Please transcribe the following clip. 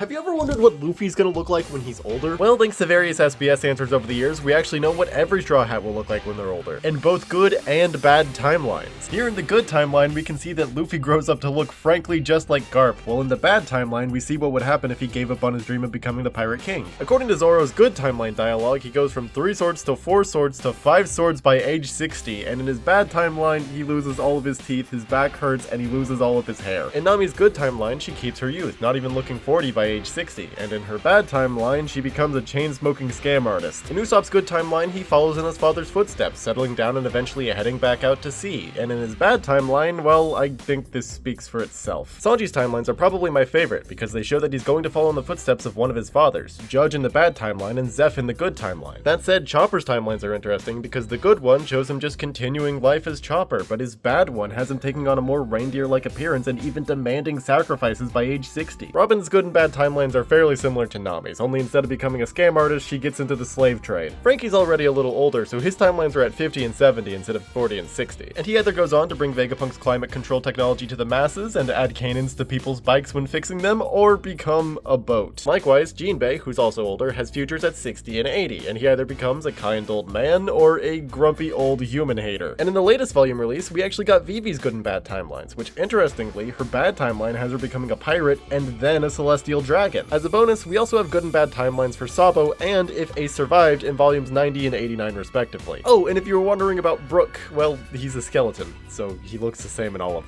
Have you ever wondered what Luffy's gonna look like when he's older? Well, thanks to various SBS answers over the years, we actually know what every Straw Hat will look like when they're older, in both good and bad timelines. Here in the good timeline, we can see that Luffy grows up to look frankly just like Garp, while in the bad timeline, we see what would happen if he gave up on his dream of becoming the Pirate King. According to Zoro's good timeline dialogue, he goes from 3 swords to 4 swords to 5 swords by age 60, and in his bad timeline, he loses all of his teeth, his back hurts, and he loses all of his hair. In Nami's good timeline, she keeps her youth, not even looking 40 by age 60, and in her bad timeline, she becomes a chain-smoking scam artist. In Usopp's good timeline, he follows in his father's footsteps, settling down and eventually heading back out to sea, and in his bad timeline, well, I think this speaks for itself. Sanji's timelines are probably my favorite, because they show that he's going to follow in the footsteps of one of his fathers, Judge in the bad timeline and Zeph in the good timeline. That said, Chopper's timelines are interesting because the good one shows him just continuing life as Chopper, but his bad one has him taking on a more reindeer-like appearance and even demanding sacrifices by age 60. Robin's good and bad timelines are fairly similar to Nami's, only instead of becoming a scam artist, she gets into the slave trade. Frankie's already a little older, so his timelines are at 50 and 70 instead of 40 and 60. And he either goes on to bring Vegapunk's climate control technology to the masses and add cannons to people's bikes when fixing them, or become a boat. Likewise, Jinbei, who's also older, has futures at 60 and 80, and he either becomes a kind old man or a grumpy old human hater. And in the latest volume release, we actually got Vivi's good and bad timelines, which interestingly, her bad timeline has her becoming a pirate and then a celestial dragon. As a bonus, we also have good and bad timelines for Sabo and If Ace Survived in volumes 90 and 89 respectively. Oh, and if you were wondering about Brook, well, he's a skeleton, so he looks the same in all of them.